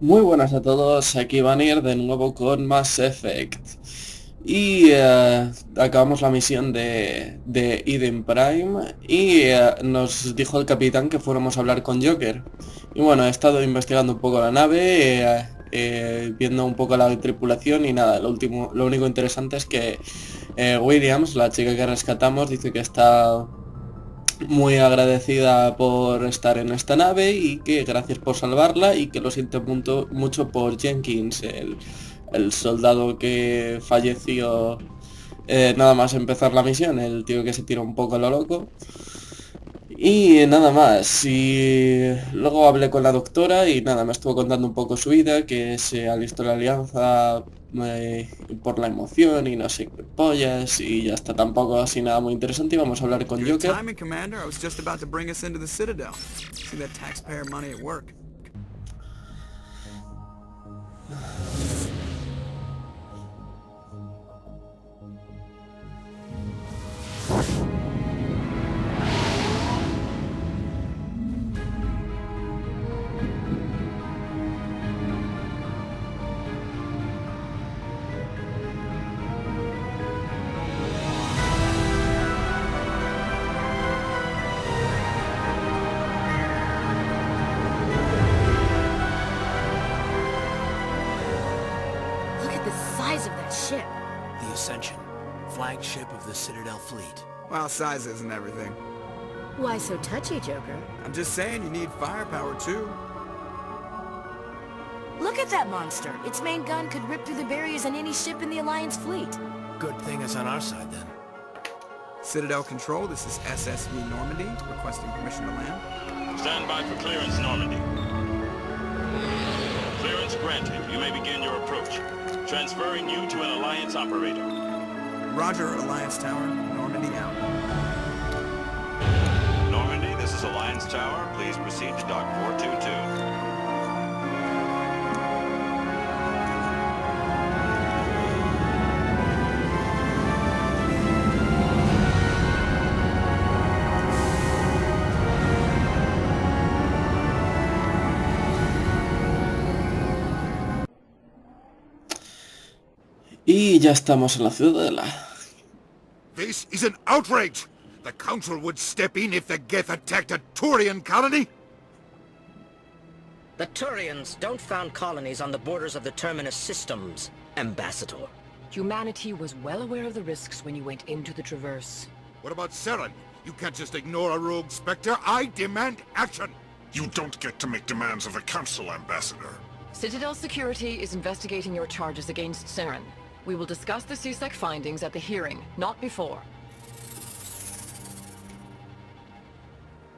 Muy buenas a todos, aquí Banir de nuevo con Mass Effect. Y acabamos la misión de Eden Prime y nos dijo el capitán que fuéramos a hablar con Joker. Y bueno, he estado investigando un poco la nave, viendo un poco la tripulación y nada, lo único interesante es que Williams, la chica que rescatamos, dice que está muy agradecida por estar en esta nave y que gracias por salvarla y que lo siente mucho por Jenkins, el soldado que falleció nada más empezar la misión, el tío que se tira un poco a lo loco. Y nada más, y luego hablé con la doctora y nada, me estuvo contando un poco su vida, que se alistó en la alianza por la emoción y no sé qué pollas, y ya está, tampoco así nada muy interesante y vamos a hablar con Good Joker. timing, Commander. I was just about to bring us into the Citadel. See that taxpayer money at work. Look at the size of that ship. The Ascension, flagship of the Citadel fleet. Well, size isn't everything. Why so touchy, Joker? I'm just saying you need firepower too. Look at that monster. Its main gun could rip through the barriers in any ship in the Alliance fleet. Good thing it's on our side then. Citadel Control, this is SSV Normandy, requesting permission to land. Stand by for clearance, Normandy. Clearance granted. You may begin your approach. Transferring you to an Alliance operator. Roger, Alliance Tower. Normandy out. Normandy, this is Alliance Tower. Please proceed to Dock 422. Y ya estamos en la ciudadela. This is an outrage! The Council would step in if the Geth attacked a Turian colony? The Turians don't found colonies on the borders of the Terminus systems, Ambassador. Humanity was well aware of the risks when you went into the Traverse. What about Saren? You can't just ignore a rogue Spectre. I demand action! You don't get to make demands of the Council, Ambassador. Citadel Security is investigating your charges against Saren. We will discuss the CSEC findings at the hearing, not before.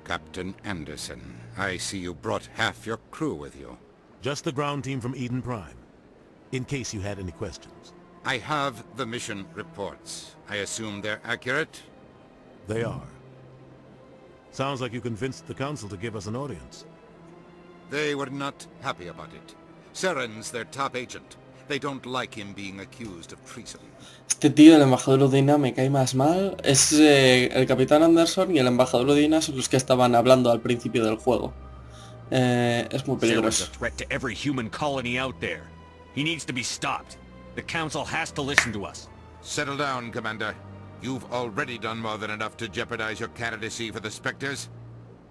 Captain Anderson, I see you brought half your crew with you. Just the ground team from Eden Prime, in case you had any questions. I have the mission reports. I assume they're accurate? They are. Sounds like you convinced the Council to give us an audience. They were not happy about it. Saren's their top agent. They don't like him being accused of treason. Este tío, el embajador Udina, me cae más mal. Es el capitán Anderson y el embajador Udina son los que estaban hablando al principio del juego. Es muy peligroso. Saren's a threat to every human colony out there. He needs to be stopped. The Council has to listen to us. Settle down, Commander. You've already done more than enough to jeopardize your candidacy for the Spectres.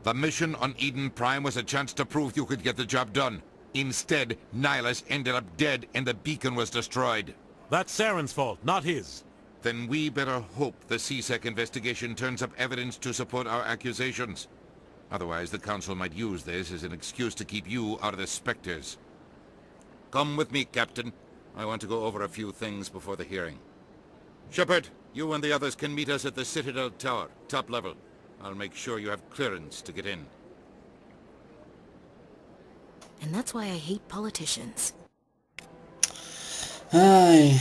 The mission on Eden Prime was a chance to prove you could get the job done. Instead, Nihilus ended up dead and the beacon was destroyed. That's Saren's fault, not his. Then we better hope the CSEC investigation turns up evidence to support our accusations. Otherwise, the Council might use this as an excuse to keep you out of the Spectres. Come with me, Captain. I want to go over a few things before the hearing. Shepard, you and the others can meet us at the Citadel Tower, top level. I'll make sure you have clearance to get in. And that's why I hate politicians. Ay,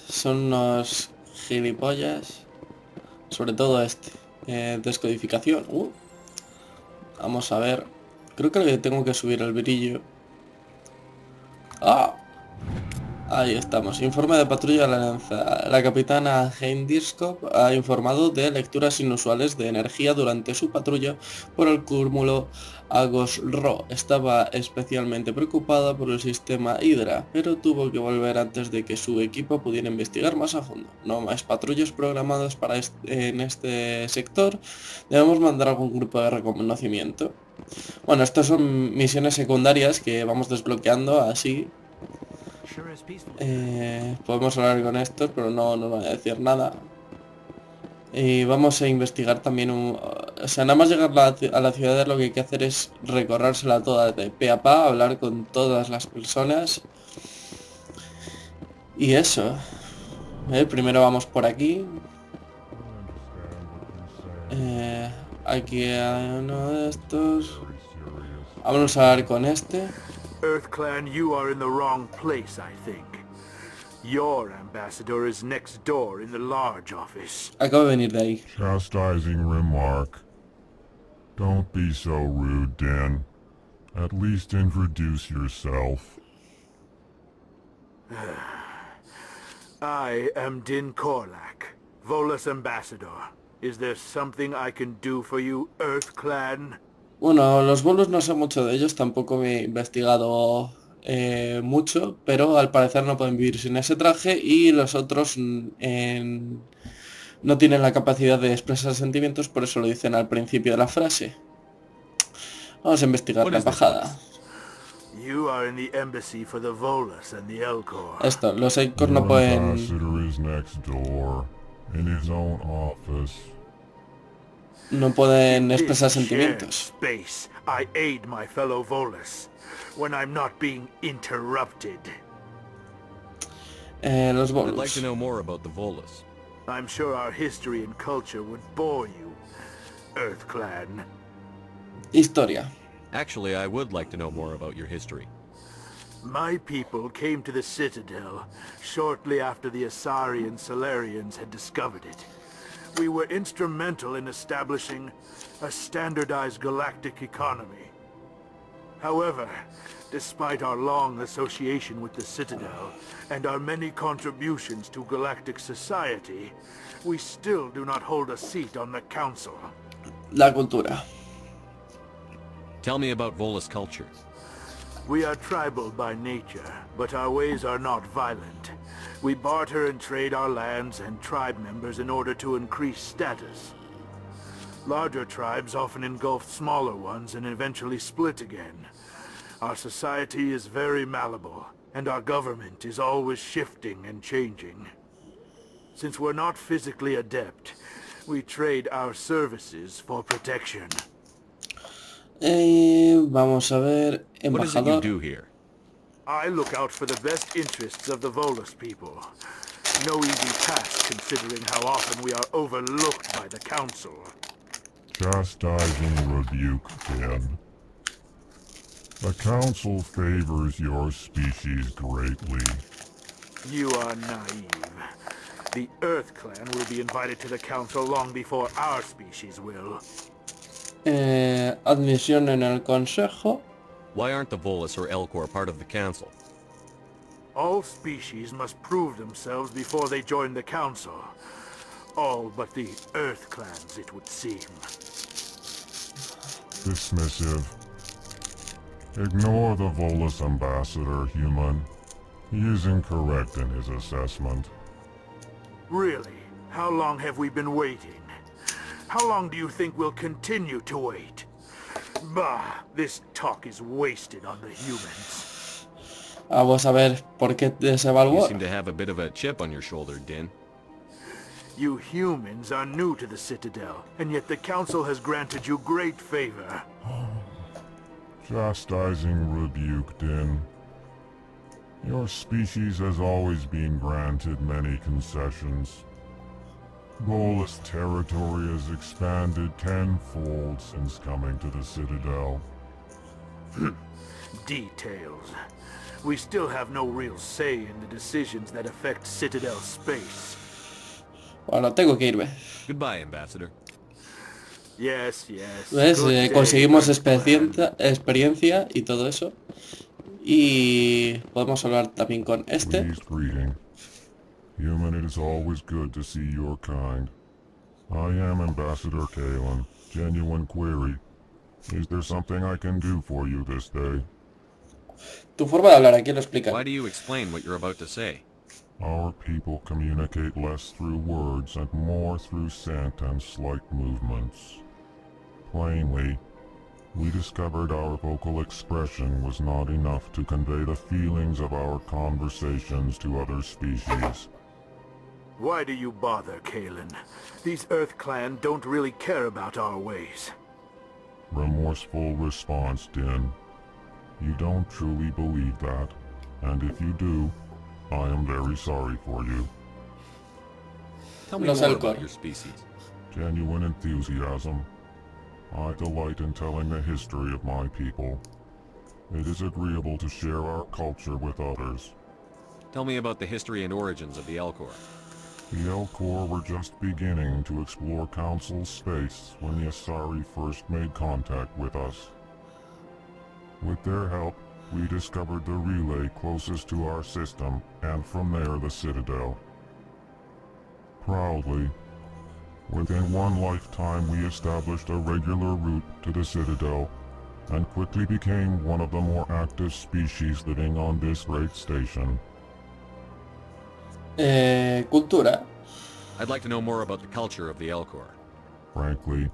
son unos gilipollas. Sobre todo este. Descodificación. Vamos a ver. Creo que tengo que subir el brillo. ¡Ah! Ahí estamos. Informe de patrulla de la Alianza. La capitana Heindiskop ha informado de lecturas inusuales de energía durante su patrulla por el cúmulo Agos-Ro. Estaba especialmente preocupada por el sistema Hydra, pero tuvo que volver antes de que su equipo pudiera investigar más a fondo. No más patrullas programadas para en este sector. Debemos mandar algún grupo de reconocimiento. Bueno, estas son misiones secundarias que vamos desbloqueando así. Podemos hablar con estos, pero no nos van a decir nada. Y vamos a investigar también o sea, nada más llegar a la ciudad, lo que hay que hacer es recorrérsela toda de pe a pa, hablar con todas las personas. Y eso. Primero vamos por aquí. Aquí hay uno de estos. Vamos a hablar con este. EarthClan, you are in the wrong place, I think. Your ambassador is next door in the large office. Acabo de venir de ahí. Chastising remark. Don't be so rude, Din. At least introduce yourself. I am Din Korlak, Volus ambassador. Is there something I can do for you, EarthClan? Bueno, los bolos no sé mucho de ellos, tampoco me he investigado mucho, pero al parecer no pueden vivir sin ese traje y los otros no tienen la capacidad de expresar sentimientos, por eso lo dicen al principio de la frase. Vamos a investigar la embajada. Esto, los Elcor no pueden... No pueden expresar sentimientos. I aid my fellow Volus when I'm not being interrupted. Los Volus. I'd like to know more about the Volus. I'm sure our history and culture would bore you, EarthClan. Historia. Actually, I would like to know more about your history. My people came to the Citadel shortly after the Asari and Solarians had discovered it. We were instrumental in establishing a standardized galactic economy. However, despite our long association with the Citadel and our many contributions to galactic society, we still do not hold a seat on the Council. La cultura. Tell me about Volus culture. We are tribal by nature, but our ways are not violent. We barter and trade our lands and tribe members in order to increase status. Larger tribes often engulf smaller ones and eventually split again. Our society is very malleable, and our government is always shifting and changing. Since we're not physically adept, we trade our services for protection. Vamos a ver, embajador. What is it you do here? I look out for the best interests of the Volus people. No easy task considering how often we are overlooked by the Council. Chastising rebuke, Din. The Council favors your species greatly. You are naive. The EarthClan will be invited to the Council long before our species will. Admisión en el Consejo. Why aren't the Volus or Elcor part of the Council? All species must prove themselves before they join the Council. All but the EarthClans, it would seem. Dismissive. Ignore the Volus ambassador, human. He is incorrect in his assessment. Really? How long have we been waiting? How long do you think we'll continue to wait? Bah, this talk is wasted on the humans. Vamos a ver por qué desevaluar. You seem to have a bit of a chip on your shoulder, Din. You humans are new to the Citadel, and yet the Council has granted you great favor. Chastising rebuke, Din. Your species has always been granted many concessions. Volus territory has expanded tenfold since coming to the Citadel. Details. We still have no real say in the decisions that affect Citadel space. Bueno, tengo que irme. Goodbye, Ambassador. Yes, yes. ¿Ves? Conseguimos experiencia y todo eso. Y podemos hablar también con este. Pleased greeting. Human, it is always good to see your kind. I am Ambassador Kalen. Genuine query. Is there something I can do for you this day? Tu forma de hablar, aquí lo explica. Why do you explain what you're about to say? Our people communicate less through words and more through scent and slight movements. Plainly, we discovered our vocal expression was not enough to convey the feelings of our conversations to other species. Why do you bother, Kalen? These Earth Clan don't really care about our ways. Remorseful response, Din. You don't truly believe that, and if you do, I am very sorry for you. Tell me more about your species. Genuine enthusiasm. I delight in telling the history of my people. It is agreeable to share our culture with others. Tell me about the history and origins of the Elcor. The Elcor were just beginning to explore Council space when the Asari first made contact with us. With their help, we discovered the relay closest to our system, and from there the Citadel. Proudly, within one lifetime we established a regular route to the Citadel, and quickly became one of the more active species living on this great station. Cultura. I'd like to know more about the culture of the Elcor. Frankly,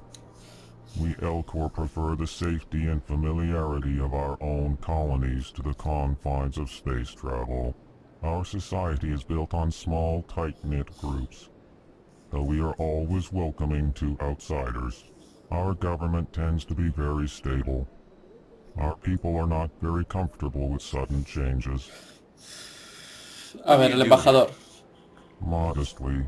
we Elcor prefer the safety and familiarity of our own colonies to the confines of space travel. Our society is built on small, tight-knit groups. Though we are always welcoming to outsiders, our government tends to be very stable. Our people are not very comfortable with sudden changes. A ver, el embajador. Modestly,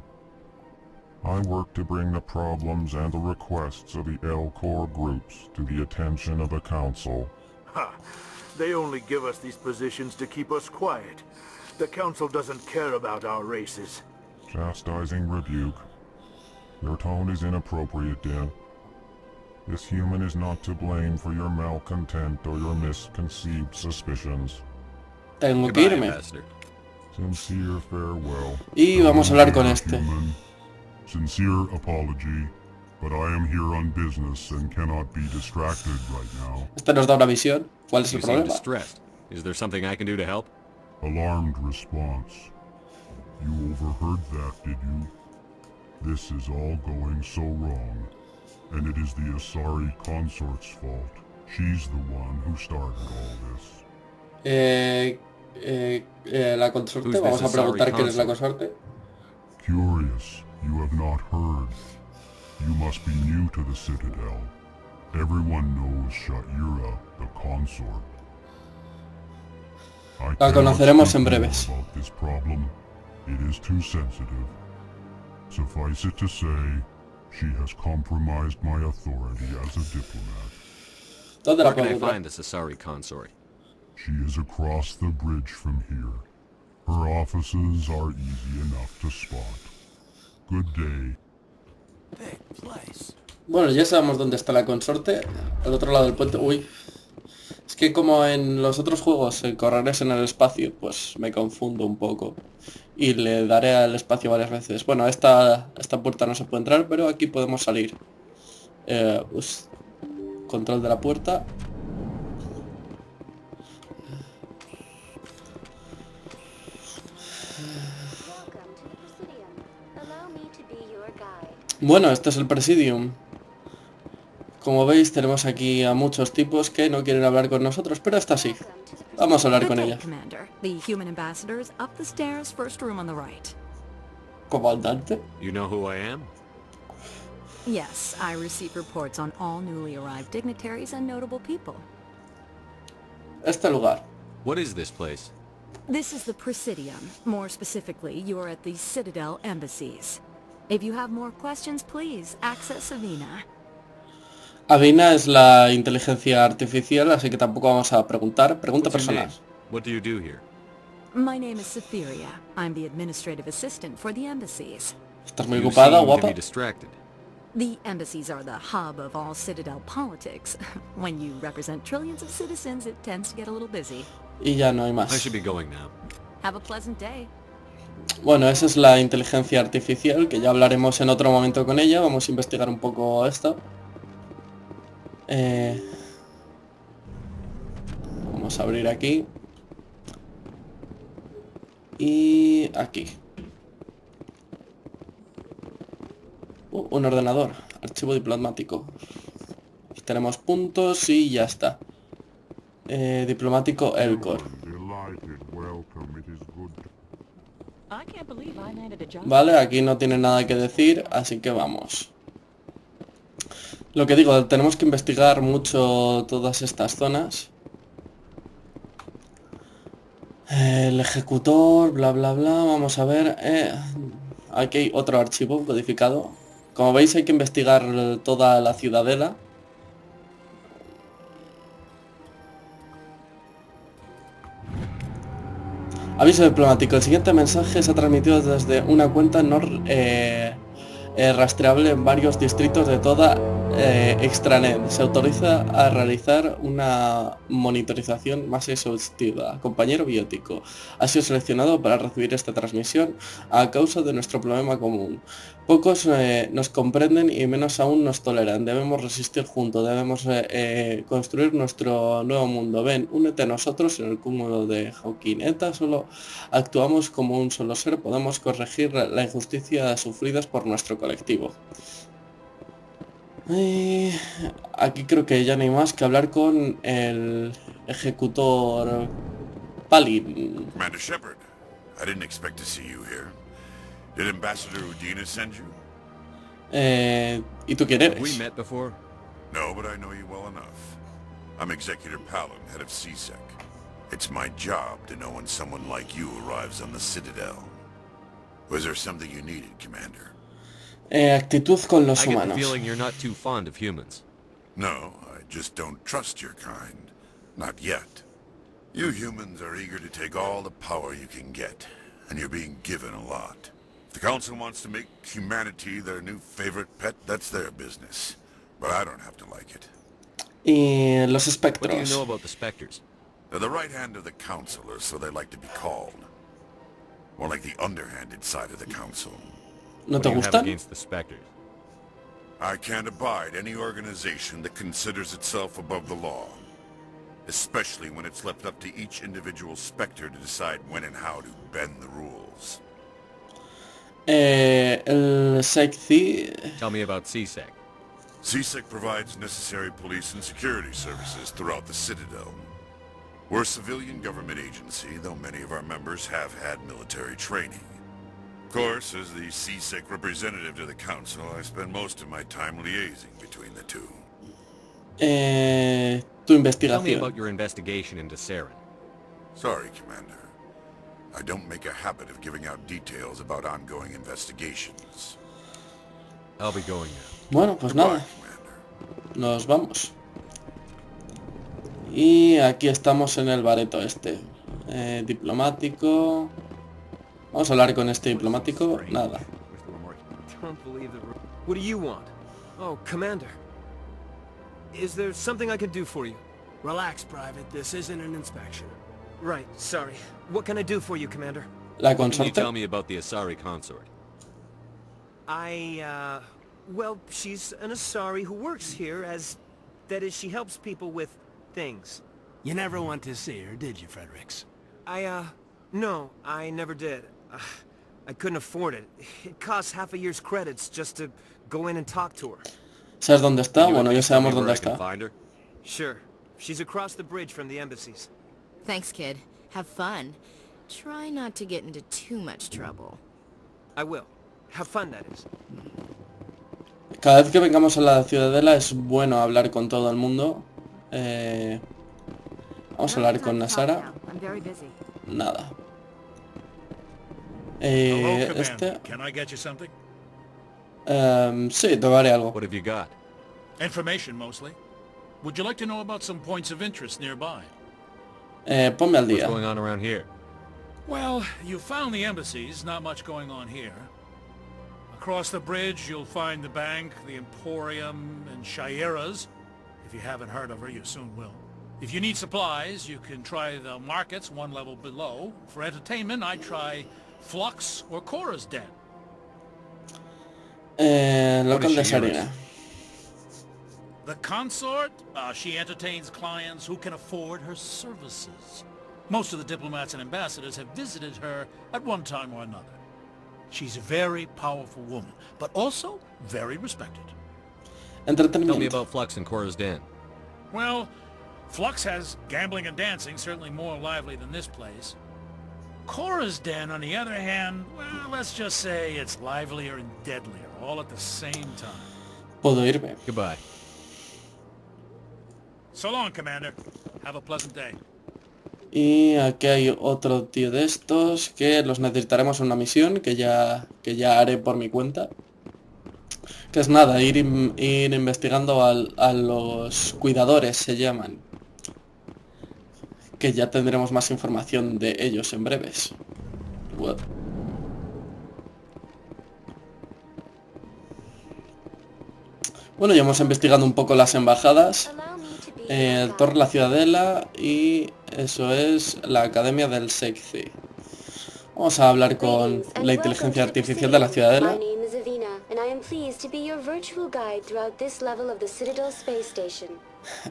I work to bring the problems and the requests of the Elcor groups to the attention of the Council. Ha! They only give us these positions to keep us quiet. The Council doesn't care about our races. Chastising rebuke. Your tone is inappropriate, Din. This human is not to blame for your malcontent or your misconceived suspicions. Tengo que irme. Sincere farewell. Y vamos a hablar con este. Human. Sincere apology, but I am here on business and cannot be distracted right now. Este nos da una visión. ¿Cuál es el You seem problema? distressed. Is there something I can do to help? Alarmed response. You overheard that, did you? This is all going so wrong, and it is the Asari consort's fault. She's the one who started all this. La consorte. Vamos a preguntar quién es la consorte. Curious, you have not heard. You must be new to the Citadel. Everyone knows Sha'ira, the consort. La conoceremos en breves. About this problem. It is too sensitive. Suffice it to say, she has compromised my authority as a diplomat. ¿Dónde la Where can I puedo find this Asari consort? She is across the bridge from here. Her offices are easy enough to spot. Good day. Big place. Bueno, ya sabemos dónde está la consorte. Al otro lado del puente. Uy. Es que como en los otros juegos correrás en el espacio, pues me confundo un poco. Y le daré al espacio varias veces. Bueno, esta puerta no se puede entrar, pero aquí podemos salir. Control de la puerta. Bueno, este es el Presidium. Como veis, tenemos aquí a muchos tipos que no quieren hablar con nosotros, pero esta sí. Vamos a hablar con ella. Comandante. You know who I am? Yes, I receive reports on all newly arrived dignitaries and notable people. Este lugar. What is this place? This is the Presidium. More specifically, you are at the Citadel embassies. If you have more questions, please access Avina. Avina es la inteligencia artificial, así que tampoco vamos a preguntar. Pregunta personal. What do you do here? My name is Cytheria. I'm the administrative assistant for the embassies. ¿Estás muy ocupada, guapa? The embassies are the hub of all Citadel politics. When you represent trillions of citizens, it tends to get a little busy. Y ya no hay más. I should be going now. Have a pleasant day. Bueno, esa es la inteligencia artificial, que ya hablaremos en otro momento con ella. Vamos a investigar un poco esto. Vamos a abrir aquí. Y aquí. Un ordenador. Archivo diplomático. Tenemos puntos y ya está. Diplomático Elcor. Vale, aquí no tiene nada que decir, así que vamos. Lo que digo, tenemos que investigar mucho todas estas zonas. El ejecutor, bla bla bla, vamos a ver. Aquí hay otro archivo codificado. Como veis, hay que investigar toda la ciudadela. Aviso diplomático. El siguiente mensaje se ha transmitido desde una cuenta no rastreable en varios distritos de toda extranet. Se autoriza a realizar una monitorización más exhaustiva. Compañero biótico, ha sido seleccionado para recibir esta transmisión a causa de nuestro problema común. Pocos nos comprenden y menos aún nos toleran. Debemos resistir juntos, debemos construir nuestro nuevo mundo. Ven, únete a nosotros en el cúmulo de Hawking. Solo actuamos como un solo ser, podemos corregir la injusticia sufridas por nuestro colectivo. Aquí creo que ya no hay más que hablar con el ejecutor Palin. Commander Shepard, I didn't expect to see you here. Did Ambassador Udina send you? ¿Y tú quién eres? We met before? No, but I know you well enough. I'm Executor Palin, head of CSEC. It's my job to know when someone like you arrives on the Citadel. Was there something you needed, Commander? Actitud con los I get humanos. the feeling you're not too fond of humans. No, I just don't trust your kind. Not yet. You humans are eager to take all the power you can get, and you're being given a lot. If the Council wants to make humanity their new favorite pet, that's their business. But I don't have to like it. Y los What do you espectros. know about the Spectres? They're the right hand of the Council, or so they like to be called. More like the underhanded side of the Council. ¿No What te do you have gustan? against the Spectres? I can't abide any organization that considers itself above the law. Especially when it's left up to each individual Spectre to decide when and how to bend the rules. El SEC. Tell me about CSEC. CSEC provides necessary police and security services throughout the Citadel. We're a civilian government agency, though many of our members have had military training. Of course, as the CSEC representative to the Council, I spend most of my time liaising between the two. Tu Tell me investigación. about your investigation into Saren. Sorry, Commander. I don't make a habit of giving out details about ongoing investigations. I'll be going now. Bueno, pues Goodbye, nada. Commander. Nos vamos. Y aquí estamos en el bareto este. Diplomático. Vamos a hablar con este diplomático. Nada. Don't believe the... What do you want? Oh, Commander. Is there something I can do for you? Relax, Private. This isn't an inspection. Right, sorry. What can I do for you, Commander? La Can you consorte. tell me about the Asari consort? Well, she's an Asari who works here as... That is, she helps people with things. You never went to see her, did you, Fredericks? No, I never did. I couldn't afford it. It costs half a year's credits just to go in and talk to her. ¿Sabes dónde está? Can you Bueno, at ya least tell me sabemos where dónde I can está. find her? Sure. She's across the bridge from the embassies. Thanks, kid. Have fun. Try not to get into too much trouble. I will. Have fun, that is. Cada vez que vengamos a la ciudadela es bueno hablar con todo el mundo. Vamos a hablar con Nasara. Nada. Este... Can I get you something? Sí, te daré algo. What have you got? Information, mostly. Would you like to know about some points of interest nearby? Ponme al What's día. going on around here? Well, you found the embassies, not much going on here. Across the bridge, you'll find the bank, the Emporium, and Shaira's. If you haven't heard of her, you soon will. If you need supplies, you can try the markets one level below. For entertainment, I try Flux or Cora's Den. Local de Sarina. The consort, she entertains clients who can afford her services. Most of the diplomats and ambassadors have visited her at one time or another. She's a very powerful woman, but also very respected. Entretenimiento. Tell me about Flux and Cora's Den. Well, Flux has gambling and dancing, certainly more lively than this place. Cora's Den, on the other hand, well, let's just say it's livelier and deadlier, all at the same time. Puedo irme. Goodbye. So long, Commander. Have a pleasant day. Y aquí hay otro tío de estos que los necesitaremos en una misión que ya haré por mi cuenta. Que es nada, ir investigando a los cuidadores, se llaman. Que ya tendremos más información de ellos en breves. Bueno, ya hemos investigado un poco las embajadas. Torre la Ciudadela y eso es la Academia del SEC. Vamos a hablar con la inteligencia artificial de la Ciudadela.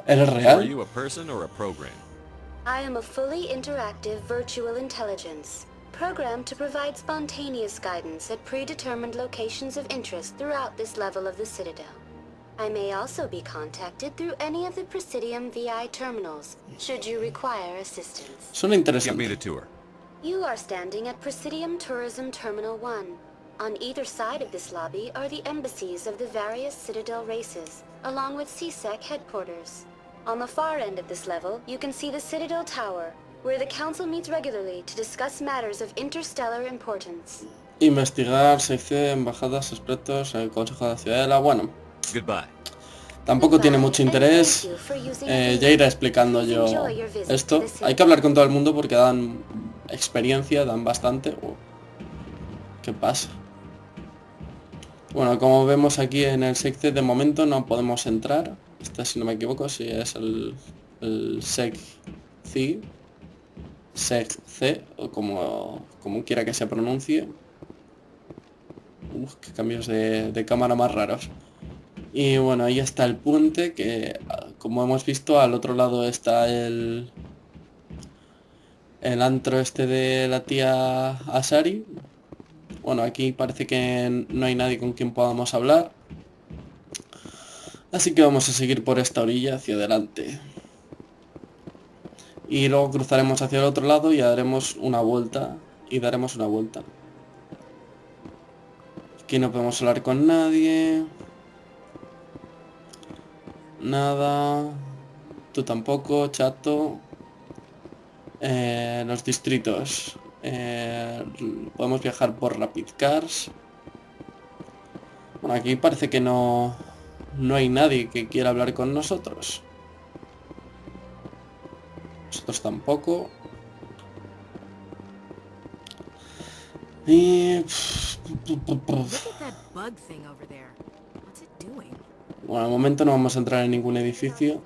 ¿Eres real? I am a fully interactive virtual intelligence, programmed to provide spontaneous guidance at predetermined locations of interest throughout this level of the Citadel. I may also be contacted through any of the Presidium VI terminals, should you require assistance. Suena interesante. Give me the tour. You are standing at Presidium Tourism Terminal 1. On either side of this lobby are the embassies of the various Citadel races, along with CSEC headquarters. On the far end of this level, you can see the Citadel Tower, where the Council meets regularly to discuss matters of interstellar importance. Investigar, sección, embajadas, expertos, el Consejo de la Ciudadela, bueno. Goodbye. Tampoco tiene mucho interés, ya iré explicando yo esto. Hay que hablar con todo el mundo porque dan experiencia, dan bastante. ¿Qué pasa? Bueno, como vemos aquí en el SEC de momento no podemos entrar. Este, si no me equivoco, si es el SEC-C, SEC-C, o como quiera que se pronuncie. Qué cambios de cámara más raros. Y bueno, ahí está el puente que, como hemos visto, al otro lado está el antro este de la tía Asari. Bueno, aquí parece que no hay nadie con quien podamos hablar. Así que vamos a seguir por esta orilla hacia adelante. Y luego cruzaremos hacia el otro lado y daremos una vuelta. Aquí no podemos hablar con nadie. Nada. Tú tampoco, chato. Los distritos. Podemos viajar por Rapid Cars. Bueno, aquí parece que no hay nadie que quiera hablar con nosotros. Nosotros tampoco. Y... bueno, al momento no vamos a entrar en ningún edificio.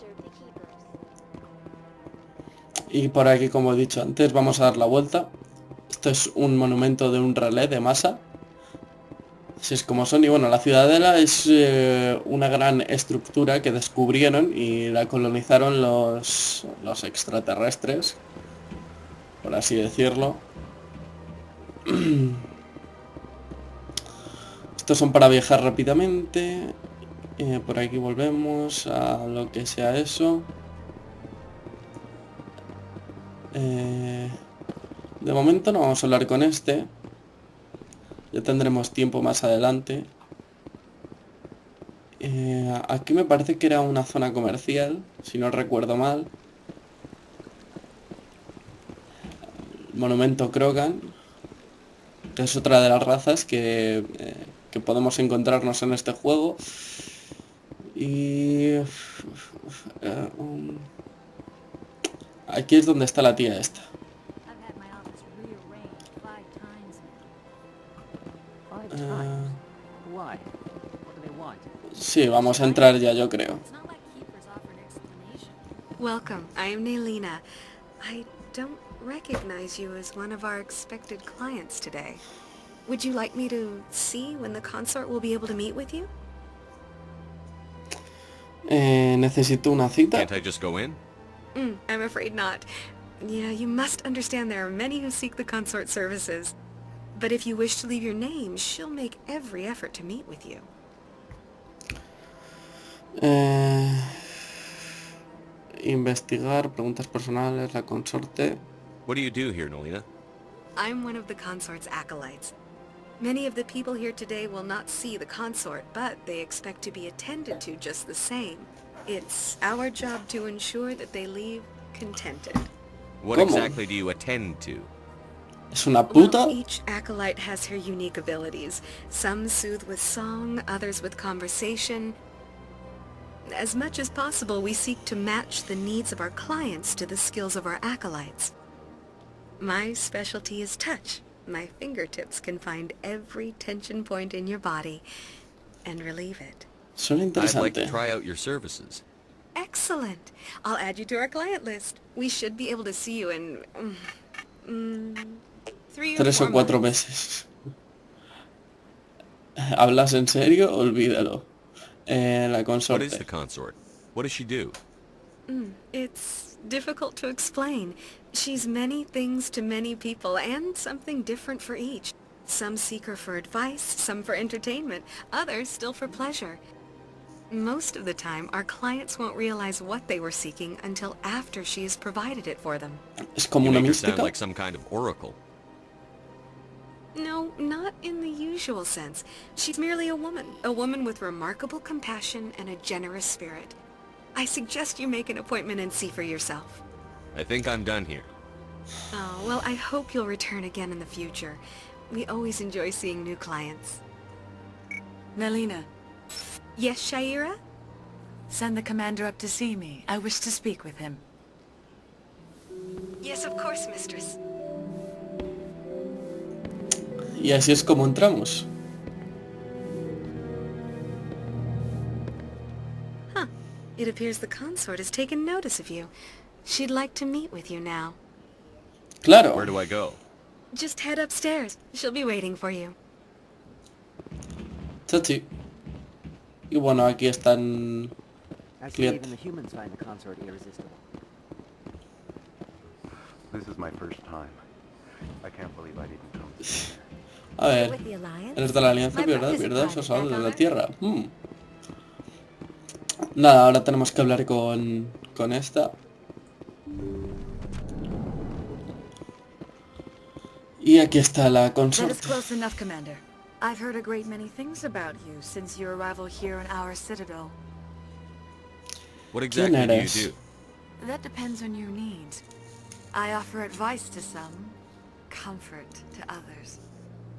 Y por aquí, como he dicho antes, vamos a dar la vuelta. Esto es un monumento de un relé de masa. Así es como son. Y bueno, la Ciudadela es una gran estructura que descubrieron y la colonizaron los extraterrestres, por así decirlo. Estos son para viajar rápidamente. Por aquí volvemos a lo que sea eso. De momento no vamos a hablar con este. Ya tendremos tiempo más adelante. Aquí me parece que era una zona comercial, si no recuerdo mal. El monumento Krogan, que es otra de las razas que podemos encontrarnos en este juego. Y... aquí es donde está la tía esta. Sí, vamos a entrar ya, yo creo. Welcome. I am Nailina. I don't recognize you as one of our expected clients today. Would you like me to see when the consort will be able to meet with you? Necesito una cita. Can't I just go in? I'm afraid not. Yeah, you must understand there are many who seek the consort services. But if you wish to leave your name, she'll make every effort to meet with you. Investigar, preguntas personales, la consorte. What do you do here, Nolina? I'm one of the consort's acolytes. Many of the people here today will not see the consort, but they expect to be attended to just the same. It's our job to ensure that they leave contented. What exactly do you attend to? ¿Es una puta? Well, each acolyte has her unique abilities. Some soothe with song, others with conversation. As much as possible, we seek to match the needs of our clients to the skills of our acolytes. My specialty is touch. My fingertips can find every tension point in your body and relieve it. Suena I'd like to interesante. try out your services. Excellent. I'll add you to our client list. We should be able to see you in 3 or 3 o 4 4 months. meses. ¿Hablas en serio? Olvídalo. La What consorte. is the consort? What does she do? It's difficult to explain. She's many things to many people, and something different for each. Some seek her for advice, some for entertainment, others still for pleasure. Most of the time, our clients won't realize what they were seeking until after she has provided it for them. Es como You una make her sound mística. like some kind of oracle. No, not in the usual sense. She's merely a woman with remarkable compassion and a generous spirit. I suggest you make an appointment and see for yourself. I think I'm done here. Oh, well, I hope you'll return again in the future. We always enjoy seeing new clients. Nailina, Yes, Shaira? send the commander up to see me. I wish to speak with him. Yes, of course, mistress. Y así es como entramos. It appears the consort has taken notice of you. She'd like to meet with you now. Claro. Where do I go? Just head upstairs. She'll be waiting for you. Chachi. Y bueno, aquí están Actually, even the humans find the consort irresistible. This is my first time. I can't believe I didn't come to see her. A ver, eres de la alianza, pierde esos ojos de la tierra. Nada, ahora tenemos que hablar con esta. Y aquí está la That is consorte. close enough, Commander. I've heard a great many things about you since your arrival here in our citadel. What exactly do you eres? do? That depends on your needs. I offer advice to some, comfort to others.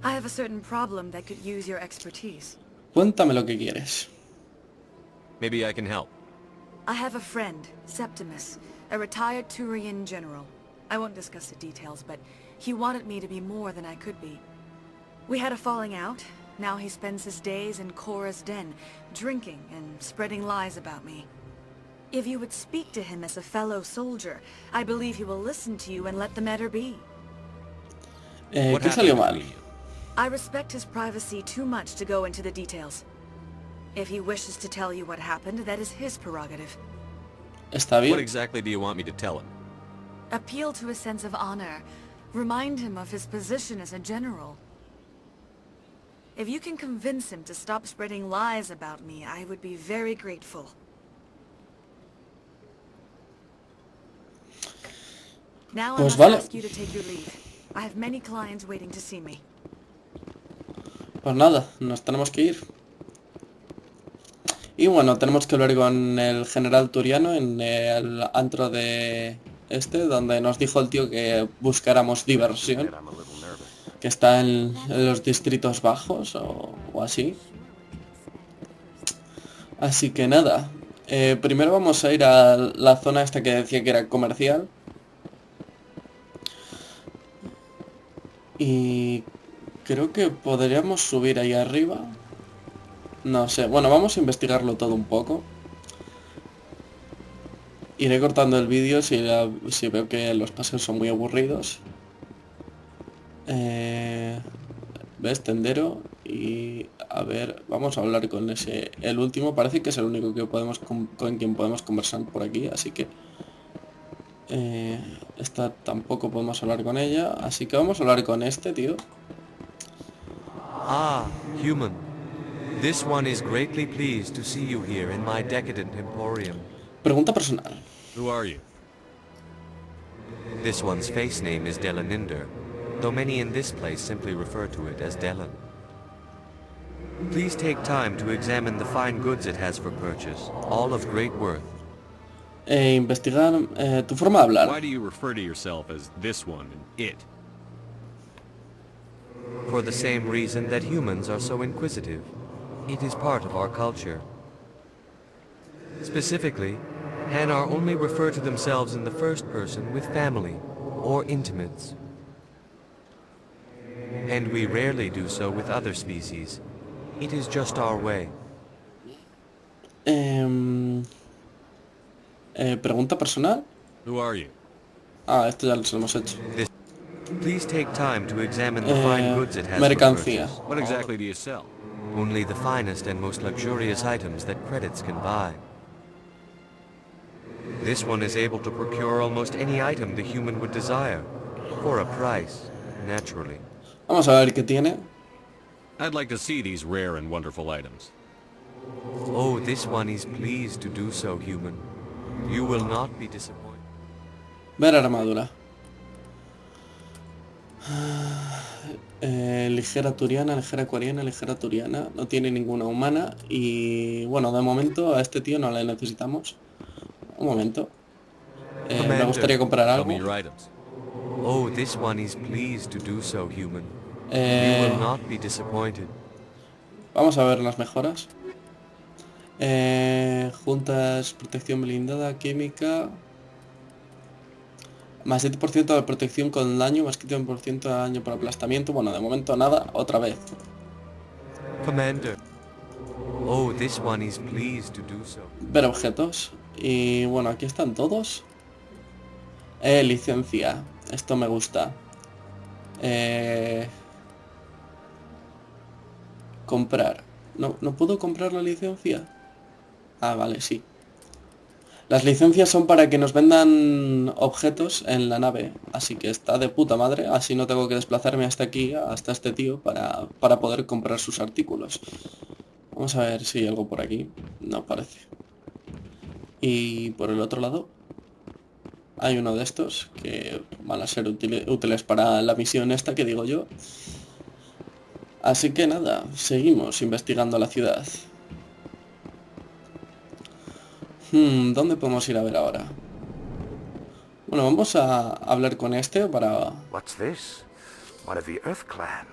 I have a certain problem that could use your expertise. Cuéntame lo que quieres. Maybe I can help. I have a friend, Septimus, a retired Turian general. I won't discuss the details, but he wanted me to be more than I could be. We had a falling out. Now he spends his days in Cora's den, drinking and spreading lies about me. If you would speak to him as a fellow soldier, I believe he will listen to you and let the matter be. ¿Qué salió mal? I respect his privacy too much to go into the details. If he wishes to tell you what happened, that is his prerogative. ¿Está bien? What exactly do you want me to tell him? Appeal to his sense of honor. Remind him of his position as a general. If you can convince him to stop spreading lies about me, I would be very grateful. Now I Pues must vale. ask you to take your leave. I have many clients waiting to see me. Pues nada, nos tenemos que ir. Y bueno, tenemos que hablar con el general Turiano en el antro de donde nos dijo el tío que buscáramos diversión. Que está en los distritos bajos o así. Así que nada. Primero vamos a ir a la zona esta que decía que era comercial. Y creo que podríamos subir ahí arriba. No sé. Bueno, vamos a investigarlo todo un poco. Iré cortando el vídeo si veo que los paseos son muy aburridos. ¿Ves? Tendero. Y a ver, vamos a hablar con el último. Parece que es el único que podemos con quien podemos conversar por aquí, así que esta tampoco podemos hablar con ella, así que vamos a hablar con este tío. Ah, human. This one is greatly pleased to see you here in my decadent emporium. Pregunta personal. Who are you? This one's face name is Delaninder, though many in this place simply refer to it as Delan. Please take time to examine the fine goods it has for purchase, all of great worth. Investigar tu forma de hablar. Why do you refer to yourself as this one and it? For the same reason that humans are so inquisitive. It is part of our culture. Specifically, Hanar only refer to themselves in the first person with family or intimates. And we rarely do so with other species. It is just our way. Pregunta personal. Who are you? Ah, esto ya lo hemos hecho. Please take time to examine the fine goods it has mercancía. for purchase. What exactly do you sell? Only the finest and most luxurious items that credits can buy. This one is able to procure almost any item the human would desire, for a price, naturally. Vamos a ver qué tiene. I'd like to see these rare and wonderful items. Oh, this one is pleased to do so, human. You will not be disappointed. Ver armadura. Ligera turiana, ligera acuariana, ligera turiana. No tiene ninguna humana. Y bueno, de momento a este tío no le necesitamos. Un momento. Me gustaría comprar algo. Oh, this one is pleased to do so, human. You will not be disappointed. Vamos a ver las mejoras. Juntas, protección blindada, química. Más 7% de protección con daño, más 15% de daño por aplastamiento. Bueno, de momento nada, otra vez. Commander. Oh, this one is pleased to do so. Ver objetos. Y bueno, aquí están todos. Licencia. Esto me gusta. Comprar. ¿No puedo comprar la licencia? Ah, vale, sí. Las licencias son para que nos vendan objetos en la nave, así que está de puta madre, así no tengo que desplazarme hasta aquí, hasta este tío, para poder comprar sus artículos. Vamos a ver si hay algo por aquí. No parece. Y por el otro lado hay uno de estos que van a ser útiles para la misión esta que digo yo. Así que nada, seguimos investigando la ciudad. ¿Dónde podemos ir a ver ahora? Bueno, vamos a hablar con este para... What's this? One of the Earth Clan.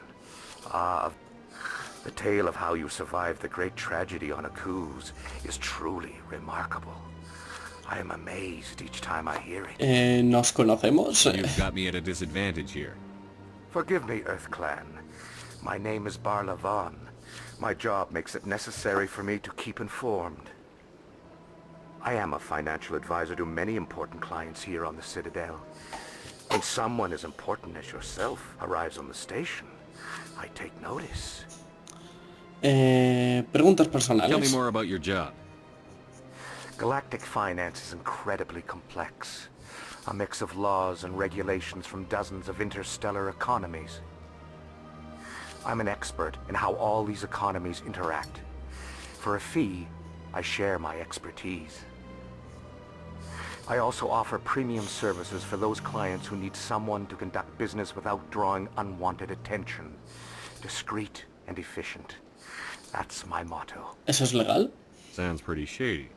The tale of how you survived the great tragedy on Akuz is truly remarkable. I am amazed each time I hear it. ¿Nos conocemos? You've got me at a disadvantage here. Forgive me, Earth Clan. My name is Barla Vaughn. My job makes it necessary for me to keep informed. I am a financial advisor to many important clients here on the Citadel. When someone as important as yourself arrives on the station, I take notice. Preguntas personales. Tell me more about your job. Galactic finance is incredibly complex. A mix of laws and regulations from dozens of interstellar economies. I'm an expert in how all these economies interact. For a fee, I share my expertise. I also offer premium services for those clients who need someone to conduct business without drawing unwanted attention. Discreet and efficient. That's my motto. ¿Eso es legal? Sounds pretty shady.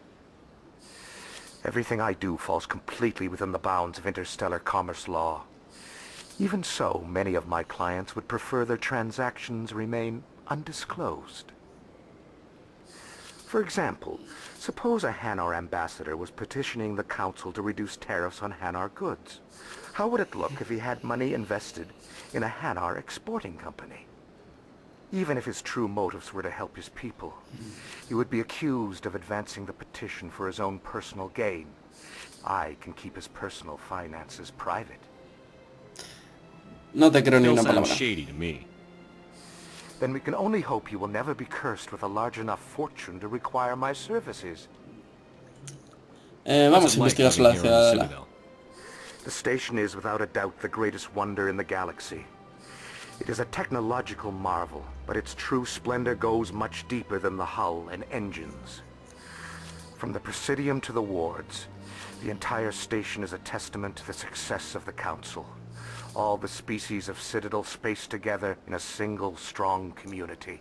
Everything I do falls completely within the bounds of interstellar commerce law. Even so, many of my clients would prefer their transactions remain undisclosed. For example, suppose a Hanar ambassador was petitioning the council to reduce tariffs on Hanar goods. How would it look if he had money invested in a Hanar exporting company? Even if his true motives were to help his people, he would be accused of advancing the petition for his own personal gain. I can keep his personal finances private. No te creo ni una Still sounds palabra. shady to me. Then we can only hope you will never be cursed with a large enough fortune to require my services. Vamos a investigar la ciudadela. The station is without a doubt the greatest wonder in the galaxy. It is a technological marvel, but its true splendor goes much deeper than the hull and engines. From the Presidium to the wards, the entire station is a testament to the success of the Council. All the species of Citadel spaced together in a single strong community.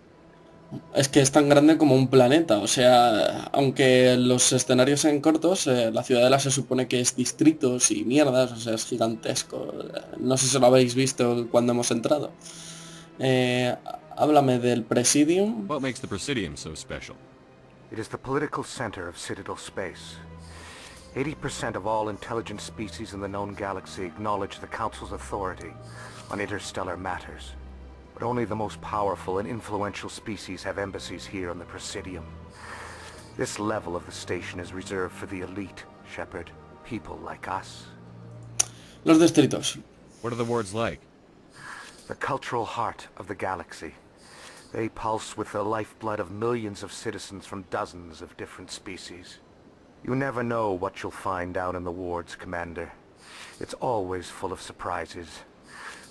Es que es tan grande como un planeta, o sea, aunque los escenarios sean cortos, la ciudadela se supone que es distritos y mierdas, o sea, es gigantesco. No sé si lo habéis visto cuando hemos entrado. Háblame del Presidium. What makes the Presidium so special? It is the political center of Citadel space. 80% of all intelligent species in the known galaxy acknowledge the Council's authority on interstellar matters. But only the most powerful and influential species have embassies here on the Presidium. This level of the station is reserved for the elite, Shepard. People like us. Los distritos. What are the wards like? The cultural heart of the galaxy. They pulse with the lifeblood of millions of citizens from dozens of different species. You never know what you'll find down in the wards, Commander. It's always full of surprises.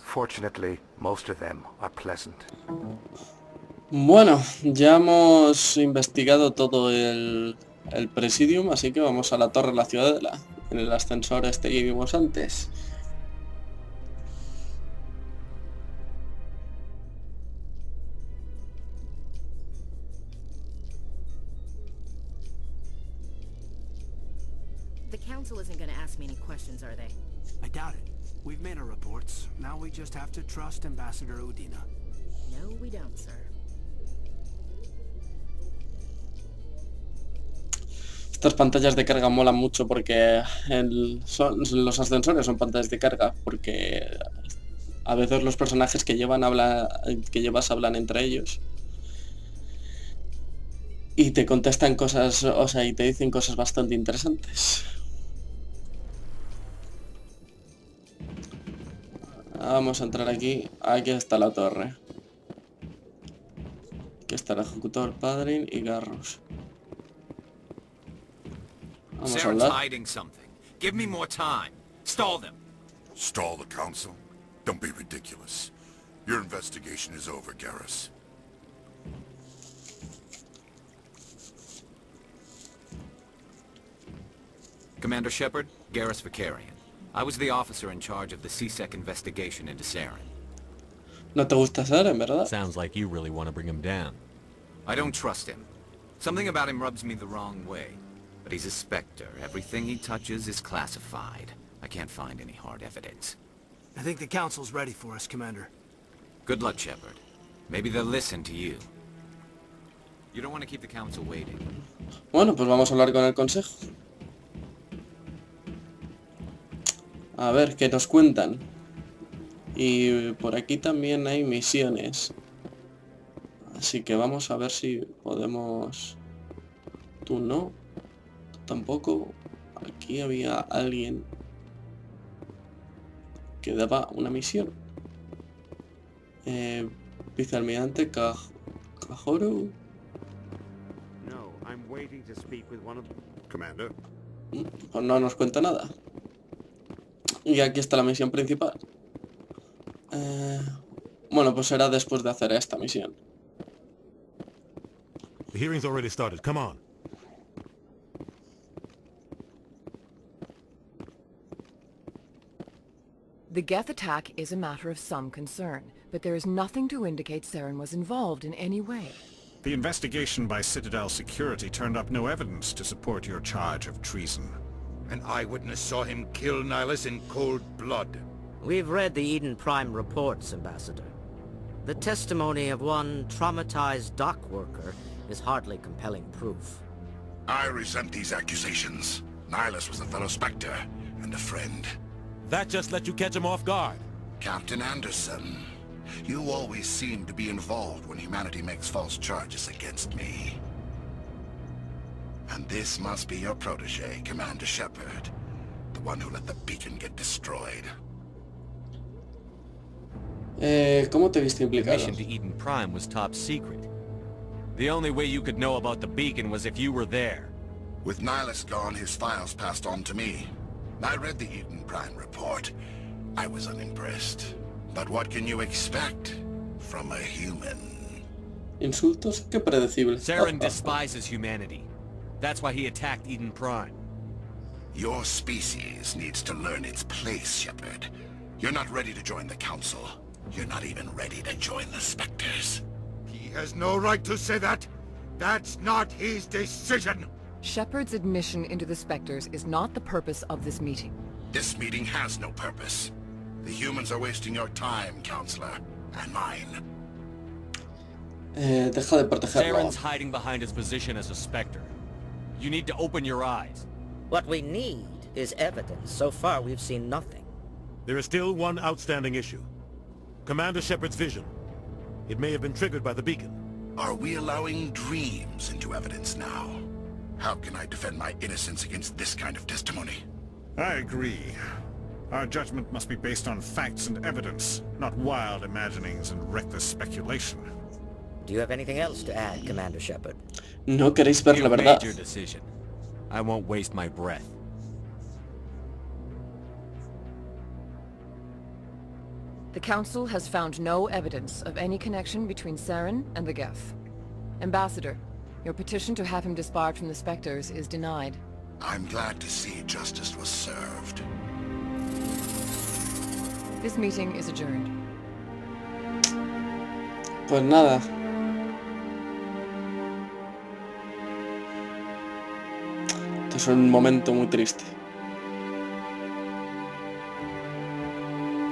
Fortunately, most of them are pleasant. Bueno, ya hemos investigado todo el Presidium, así que vamos a la torre de la ciudadela, en el ascensor este que vimos antes. The council isn't going to ask me any questions, are they? I doubt it. We've made our reports. Now we just have to trust Ambassador Udina. No, we don't, sir. Estas pantallas de carga molan mucho porque los ascensores son pantallas de carga, porque a veces los personajes que llevas hablan entre ellos y te contestan cosas, o sea, y te dicen cosas bastante interesantes. Vamos a entrar aquí. Aquí está la torre. Aquí está el ejecutor, Padrin y Garrus. Vamos a hablar. Hiding something. Give me more time. Stall them. Stall the council? Don't be ridiculous. Your investigation is over, Garrus. Commander Shepard, Garrus Vicarian. I was the officer in charge of the CSEC investigation into Saren. No te gusta Saren, ¿verdad? Sounds like you really want to bring him down. I don't trust him. Something about him rubs me the wrong way. But he's a Spectre. Everything he touches is classified. I can't find any hard evidence. I think the council's ready for us, Commander. Good luck, Shepard. Maybe they'll listen to you. You don't want to keep the council waiting. Bueno, pues vamos a hablar con el consejo. A ver, ¿qué nos cuentan? Y por aquí también hay misiones. Así que vamos a ver si podemos... Tú no. Tú tampoco. Aquí había alguien que daba una misión. Vicealmirante Cajoru. No, I'm waiting to speak with one of... Commander. Pues no nos cuenta nada. Y aquí está la misión principal. Bueno, pues será después de hacer esta misión. The hearing's already started. Come on. The Geth attack is a matter of some concern, but there is nothing to indicate Saren was involved in any way. The investigation by Citadel Security turned up no evidence to support your charge of treason. An eyewitness saw him kill Nihilus in cold blood. We've read the Eden Prime reports, Ambassador. The testimony of one traumatized dock worker is hardly compelling proof. I resent these accusations. Nihilus was a fellow Spectre and a friend. That just let you catch him off guard. Captain Anderson, You always seem to be involved when humanity makes false charges against me. And this must be your protege, Commander Shepard. The one who let the beacon get destroyed. ¿Cómo te viste The implicado? mission to Eden Prime was top secret. The only way you could know about the beacon was if you were there. With Nihilus gone, his files passed on to me. I read the Eden Prime report. I was unimpressed. But what can you expect from a human? Insultos, qué predecible. Saren despises humanity. That's why he attacked Eden Prime. Your species needs to learn its place, Shepard. You're not ready to join the Council. You're not even ready to join the Spectres. He has no right to say that. That's not his decision. Shepard's admission into the Spectres is not the purpose of this meeting. This meeting has no purpose. The humans are wasting your time, Counselor, and mine. Deja de protegerlo. Saren's hiding behind his position as a Spectre. You need to open your eyes. What we need is evidence. So far, we've seen nothing. There is still one outstanding issue. Commander Shepard's vision. It may have been triggered by the beacon. Are we allowing dreams into evidence now? How can I defend my innocence against this kind of testimony? I agree. Our judgment must be based on facts and evidence, not wild imaginings and reckless speculation. Do you have anything else to add, Commander Shepard? No queréis ver la You've verdad. made your decision. I won't waste my breath. The Council has found no evidence of any connection between Saren and the Geth. Ambassador, your petition to have him disbarred from the Spectres is denied. I'm glad to see justice was served. This meeting is adjourned. Pues nada. Esto es un momento muy triste.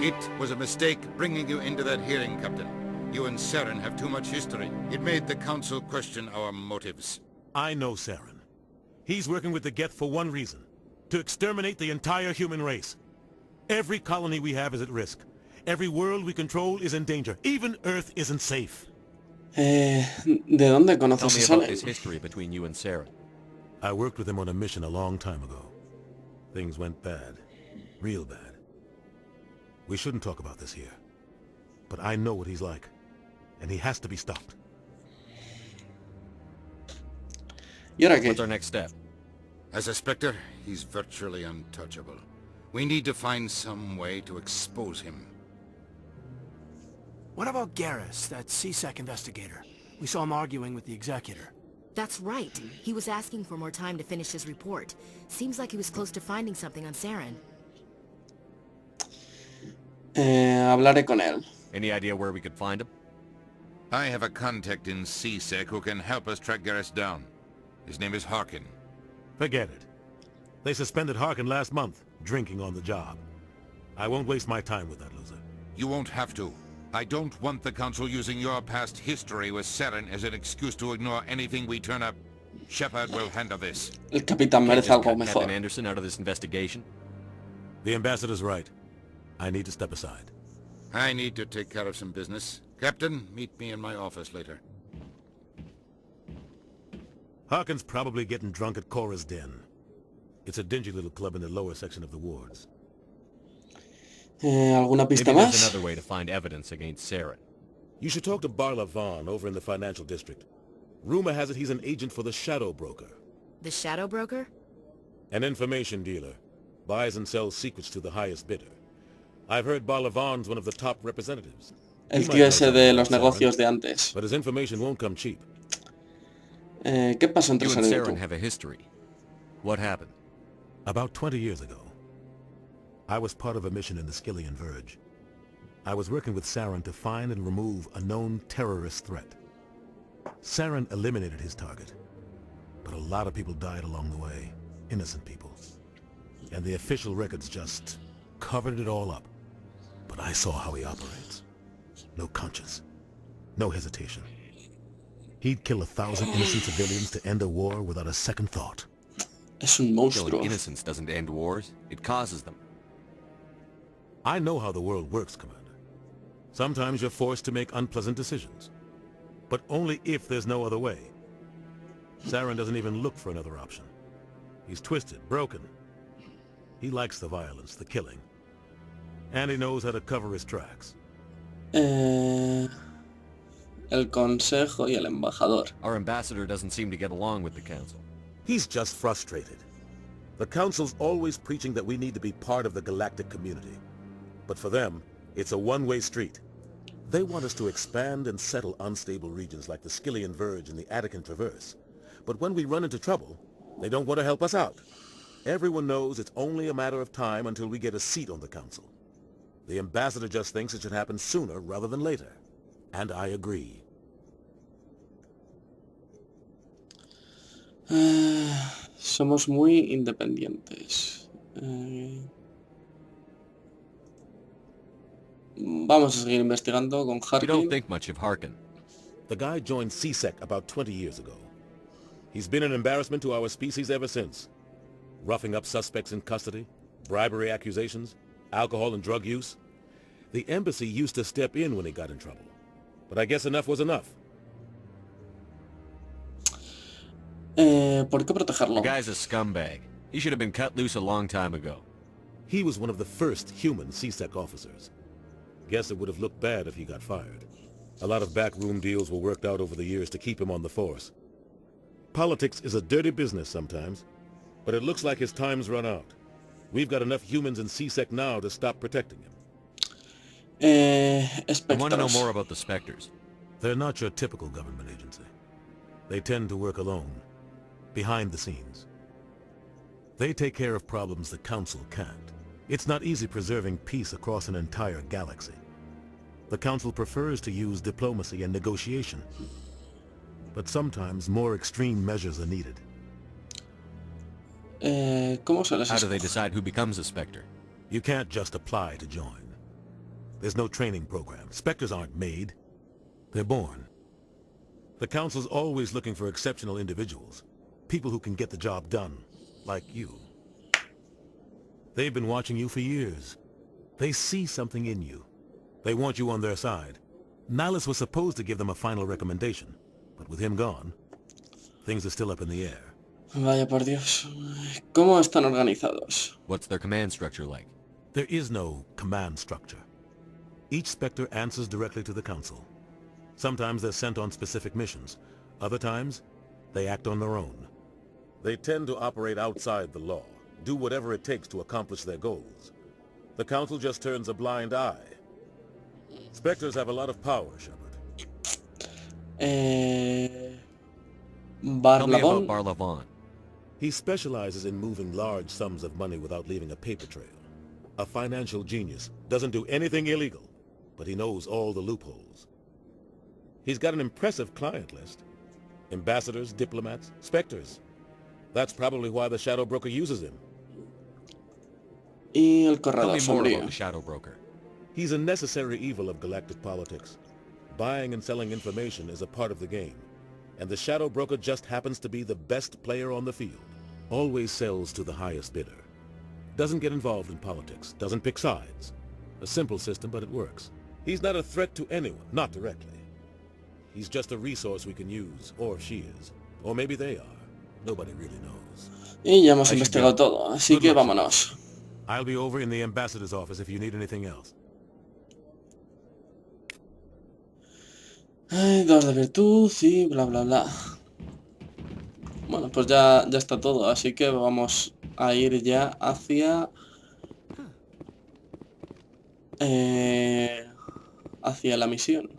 It was a mistake bringing you into that hearing, Captain. You and Saren have too much history. It made the Council question our motives. I know Saren. He's working with the Geth for one reason. To exterminate the entire human race. Every colony we have is at risk. Every world we control is in danger. Even Earth isn't safe. ¿De dónde conoces Tell esa me about this history between you and Saren. I worked with him on a mission a long time ago. Things went bad. Real bad. We shouldn't talk about this here. But I know what he's like. And he has to be stopped. ¿Y ahora qué? What's our next step? As a Spectre, he's virtually untouchable. We need to find some way to expose him. What about Garrus, that CSEC investigator? We saw him arguing with the Executor. That's right. He was asking for more time to finish his report. Seems like he was close to finding something on Saren. Hablaré con él. Any idea where we could find him? I have a contact in CSEC who can help us track Garrus down. His name is Harkin. Forget it. They suspended Harkin last month, drinking on the job. I won't waste my time with that loser. You won't have to. I don't want the Council using your past history with Saren as an excuse to ignore anything we turn up. Shepard will handle this. El capitán merece algo mejor. Captain Anderson out of this investigation? The ambassador's right. I need to step aside. I need to take care of some business. Captain, meet me in my office later. Harkin's probably getting drunk at Cora's Den. It's a dingy little club in the lower section of the wards. ¿Alguna pista Maybe más? there's another way to find evidence against Saren. You should talk to Barla Vaughn over in the financial district. Rumor has it he's an agent for the Shadow Broker. The Shadow Broker? An information dealer. Buys and sells secrets to the highest bidder. I've heard Barla Vaughn's one of the top representatives. El tío ese de los negocios de antes. But his information won't come cheap. ¿Qué pasó entre You and Saren y Saren tú? have a history. What happened? About 20 years ago, I was part of a mission in the Skillian Verge. I was working with Saren to find and remove a known terrorist threat. Saren eliminated his target, but a lot of people died along the way, innocent people. And the official records just covered it all up. But I saw how he operates. No conscience. No hesitation. He'd kill 1,000 innocent civilians to end a war without a second thought. Es un monstruo. Killing innocence doesn't end wars. It causes them. I know how the world works, Commander. Sometimes you're forced to make unpleasant decisions, but only if there's no other way. Saren doesn't even look for another option. He's twisted, broken. He likes the violence, the killing. And he knows how to cover his tracks. El Consejo y el Embajador. Our ambassador doesn't seem to get along with the council. He's just frustrated. The council's always preaching that we need to be part of the galactic community. But for them, it's a one-way street. They want us to expand and settle unstable regions like the Skillian Verge and the Attican Traverse. But when we run into trouble, they don't want to help us out. Everyone knows it's only a matter of time until we get a seat on the council. The ambassador just thinks it should happen sooner rather than later. And I agree. Somos muy independientes. Vamos a seguir investigando con Harkin. You don't think much of Harkin. The guy joined CSEC about 20 years ago. He's been an embarrassment to our species ever since. Roughing up suspects in custody, bribery accusations, alcohol and drug use. The embassy used to step in when he got in trouble. But I guess enough was enough. ¿Por qué protegerlo? The guy's a scumbag. He should have been cut loose a long time ago. He was one of the first human CSEC officers. Guess it would have looked bad if he got fired. A lot of backroom deals were worked out over the years to keep him on the force. Politics is a dirty business sometimes, but it looks like his time's run out. We've got enough humans in CSEC now to stop protecting him. I want to know more about the Spectres. They're not your typical government agency. They tend to work alone, behind the scenes. They take care of problems the Council can't. It's not easy preserving peace across an entire galaxy. The Council prefers to use diplomacy and negotiation. But sometimes more extreme measures are needed. How do they decide who becomes a Spectre? You can't just apply to join. There's no training program. Spectres aren't made. They're born. The Council's always looking for exceptional individuals. People who can get the job done. Like you. They've been watching you for years. They see something in you. They want you on their side. Nihilus was supposed to give them a final recommendation. But with him gone, things are still up in the air. Vaya por Dios. ¿Cómo están organizados? What's their command structure like? There is no command structure. Each Spectre answers directly to the Council. Sometimes they're sent on specific missions. Other times, they act on their own. They tend to operate outside the law, do whatever it takes to accomplish their goals. The Council just turns a blind eye. Spectres have a lot of power, Shepard. Tell me about Barlavon. He specializes in moving large sums of money without leaving a paper trail. A financial genius, doesn't do anything illegal, but he knows all the loopholes. He's got an impressive client list. Ambassadors, diplomats, Spectres. That's probably why the Shadow Broker uses him. Y el corredor sombrío. Tell me more about the Shadow Broker. He's a necessary evil of galactic politics. Buying and selling information is a part of the game. And the Shadow Broker just happens to be the best player on the field. Always sells to the highest bidder. Doesn't get involved in politics. Doesn't pick sides. A simple system, but it works. He's not a threat to anyone, not directly. He's just a resource we can use, or she is. Or maybe they are. Nobody really knows. Y ya hemos investigado todo, así que vámonos. I'll be over in the ambassador's office if you need anything else. Ay, 2 de virtud y bla bla bla. Bueno, pues ya está todo, así que vamos a ir ya hacia... hacia la misión.